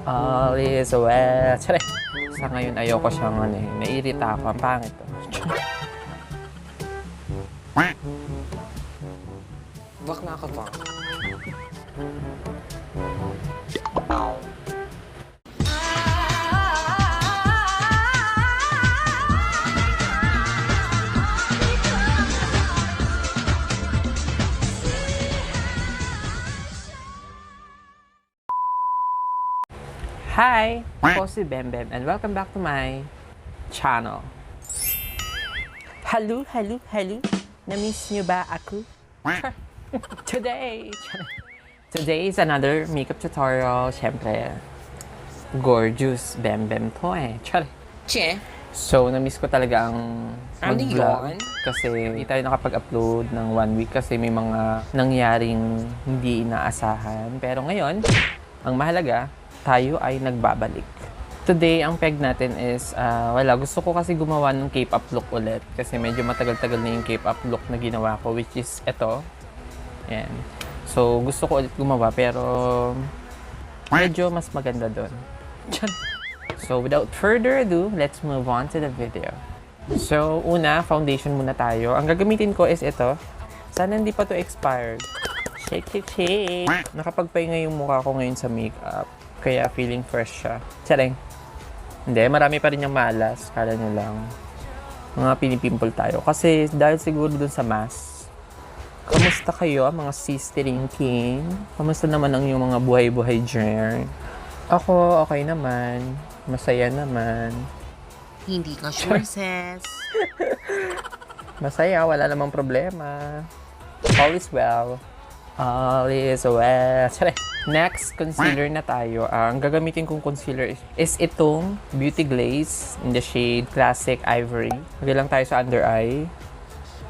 All is well. Tsare. Sa ngayon, ayoko siyang naiirita ako. Ang pangit to. Bakla ka pa. Hi! Ako si Bembem and welcome back to my channel. Hello, hello, hello! Na-miss niyo ba ako? Today is another makeup tutorial. Siyempre, Gorgeous Bembem to Char. Che? So, na-miss ko talaga ang mag-vlog. yun? Kasi hindi tayo nakapag-upload ng 1 week kasi may mga nangyaring hindi inaasahan. Pero ngayon, ang mahalaga, tayo ay nagbabalik. Today, ang peg natin is, gusto ko kasi gumawa ng K-pop look ulit. Kasi medyo matagal-tagal na yung K-pop look na ginawa ko, which is ito. Yan. So, gusto ko ulit gumawa, pero medyo mas maganda doon. So, without further ado, let's move on to the video. So, una, foundation muna tayo. Ang gagamitin ko is ito. Sana hindi pa to expired. Shake, shake, shake. Nakapagpahinga yung mukha ko ngayon sa makeup. Kaya feeling fresh siya. Tsareng. Hindi, marami pa rin yung malas. Kala nyo lang. Mga pinipimple tayo. Kasi dahil siguro dun sa mask. Kamusta kayo, mga sistering king? Kamusta naman ang yung mga buhay-buhay dyan? Ako, okay naman. Masaya naman. Hindi ka sure, sis. Masaya, wala namang problema. All is well. All is well. Tsareng. Next, concealer na tayo. Ang gagamitin kong concealer is itong Beauty Glaze in the shade Classic Ivory. Lagay lang tayo sa under eye.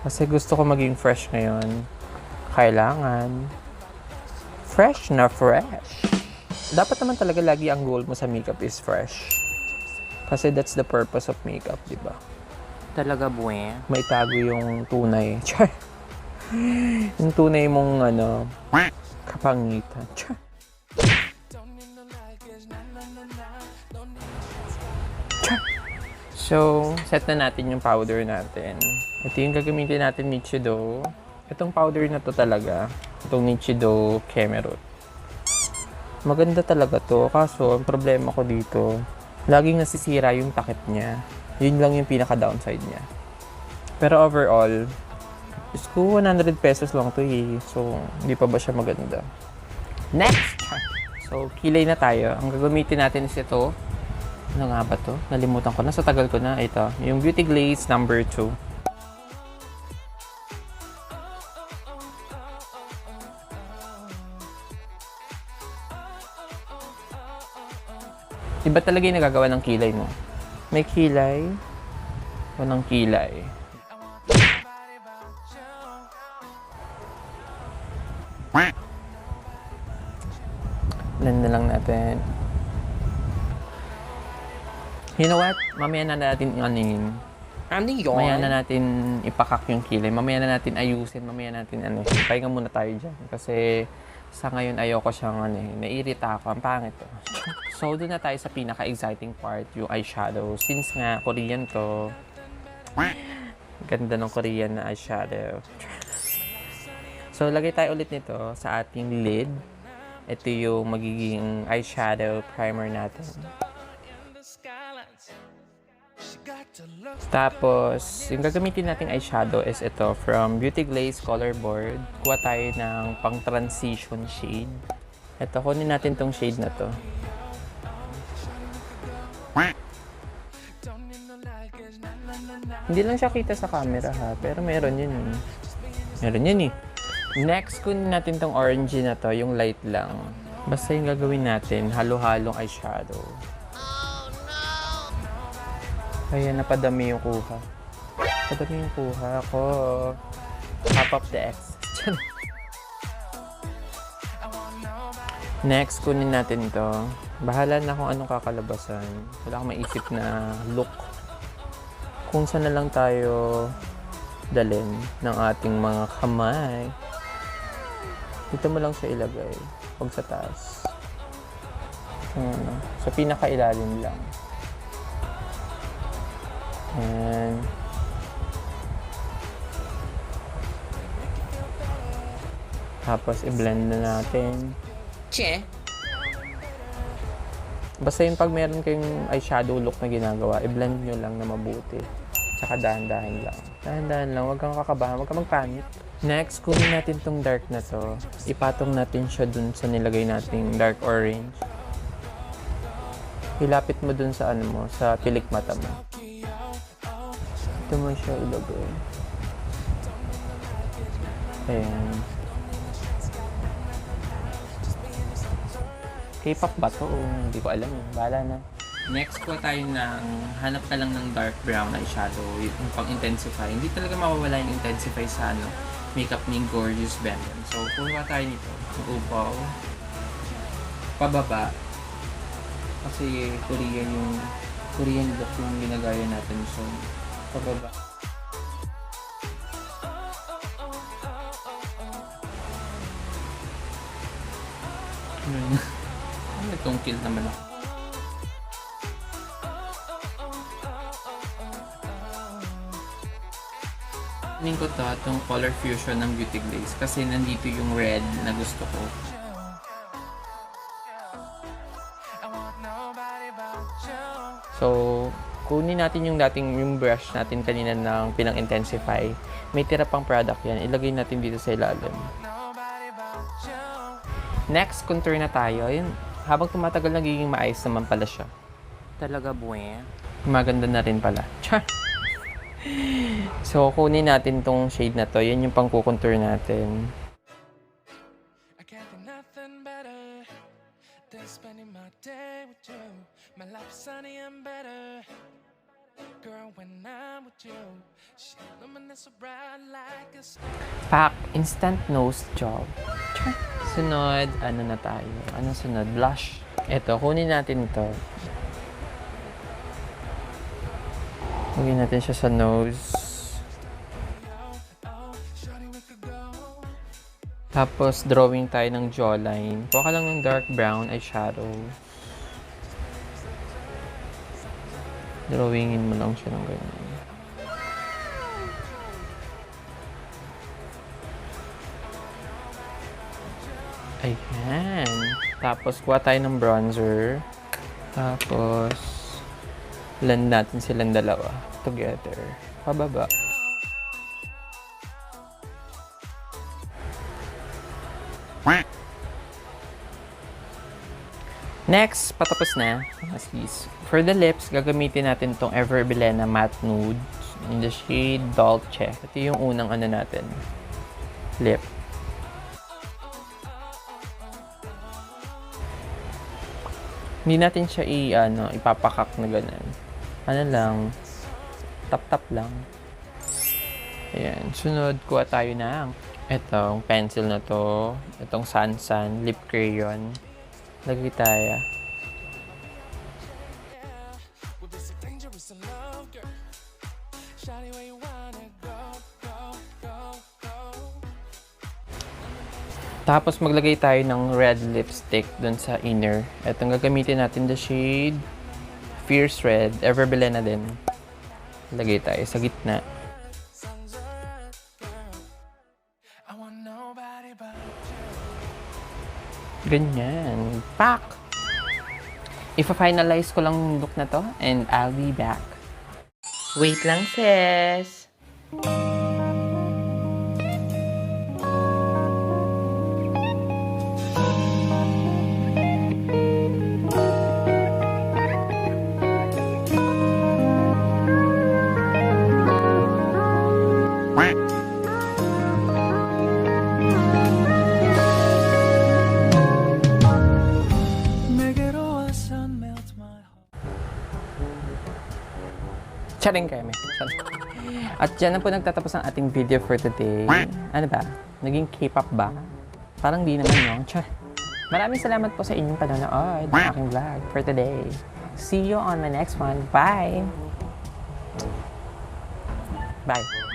Kasi gusto ko maging fresh ngayon. Kailangan. Fresh na fresh. Dapat naman talaga lagi ang goal mo sa makeup is fresh. Kasi that's the purpose of makeup, di ba? Talaga, buwe. Maitago yung tunay. Char. Yung tunay mong kapangitan. So, set na natin yung powder natin. Ito yung gagamitin natin Nichido. Itong powder na to talaga. Itong Nichido Kemerut. Maganda talaga to. Kaso, ang problema ko dito, laging nasisira yung takip niya. Yun lang yung pinaka-downside niya. Pero overall, Diyos ko, 100 pesos lang to eh. So, hindi pa ba siya maganda? Next! So, kilay na tayo. Ang gagamitin natin is ito. Ano nga ba to? Nalimutan ko na. Sa tagal ko na. Ito. Yung Beauty Glaze number 2. Iba talaga yung nagagawa ng kilay mo. May kilay. Walang kilay. Blend na lang natin. You know what? Mamaya na natin anin. Ano yun? Mamaya na natin ipakak yung kilay. Mamaya na natin ayusin. Mamaya natin pahinga muna tayo dyan. Kasi sa ngayon ayoko siyang nairita ako. Ang pangit to. So, doon na tayo sa pinaka-exciting part, yung eyeshadow. Since nga Korean to, ganda ng Korean na eyeshadow. So, lagay tayo ulit nito sa ating lid. Ito yung magiging eyeshadow primer natin. Tapos, yung gagamitin nating eyeshadow is ito from Beauty Glaze Color Board. Kuha tayo ng pang-transition shade. Ito, kunin natin tong shade na to. Hindi lang siya kita sa camera ha, pero meron yun eh. Meron yun eh. Next, kunin natin tong orange na to, yung light lang. Basta yung gagawin natin, halo-halong eyeshadow. Oh, no! Ayan, napadami yung kuha. Napadami yung kuha ko. Top up the X. Next, kunin natin to. Bahala na kung anong kakalabasan. Wala akong maisip na look. Kung saan na lang tayo dalhin ng ating mga kamay. Dito mo lang siya ilagay. Huwag sa taas. Sa pinakailalim lang. Ayan. Tapos, i-blend na natin. Che. Basta yun, pag meron kayong eyeshadow look na ginagawa, i-blend nyo lang na mabuti. Tsaka dahan-dahan lang. Dahan-dahan lang, huwag kang kakabahan, huwag kang magpanik. Next, kunin natin tong dark na to. Ipatong natin siya dun sa nilagay nating dark orange. Ilapit mo dun sa ano mo, sa pilik mata mo. Ito mo siya ilagay. Ayan. K-pop ba to? Hindi ko alam eh. Bahala na. Next po tayo ng hanap ka lang ng dark brown eyeshadow. Yung pang-intensify. Hindi talaga mawawala yung intensify sa ano, makeup ni Gorgeous Bembem. So, kuha tayo nito. Upaw. Pababa. Kasi Korean look yung ginagaya natin. So, pababa. Nagtungkil naman ako. Tingin ko to, itong color fusion ng Beauty Glaze kasi nandito yung red na gusto ko. So, kunin natin yung brush natin kanina ng pinang-intensify. May tira pang product yan. Ilagay natin dito sa ilalim. Next, contour na tayo. Yun, habang tumatagal, nagiging maayos naman pala siya. Talaga buwan. Maganda na rin pala. Charr! So, kunin natin tong shade na to. Yan yung pang-contour natin. Pak! Instant nose job. Charr! Sunod, ano na tayo? Anong sunod? Blush. Ito, kunin natin ito. Lagyan natin siya sa nose. Tapos, drawing tayo ng jawline. Kuha ka lang ng dark brown eyeshadow. Drawingin mo lang siya ng ganyan. Ayan. Tapos, kuha tayo ng bronzer. Tapos, blend natin silang dalawa together. Pababa. Next, patapos na. For the lips, gagamitin natin tong Ever Bilena Matte Nude in the shade Dolce. Ito yung unang ano natin. Lip. Hindi natin siya ipapakak na ganun. Ano lang, tap-tap lang. Ayan. Sunod, kuha tayo ng itong pencil na to. Itong Sansan lip crayon. Lagay tayo. Tapos maglagay tayo ng red lipstick dun sa inner. Itong gagamitin natin the shade Fierce Red. Ever Bilena din. Lagay tayo sa gitna. Ganyan. Pak! Ipa-finalize ko lang yung look na to and I'll be back. Wait lang, sis! Charing kayo, may. At dyan na po nagtatapos ang ating video for today. Ano ba? Naging K-pop ba? Parang di naman, no? Char. Maraming salamat po sa inyong panonood ng aking vlog for today. See you on my next one. Bye! Bye!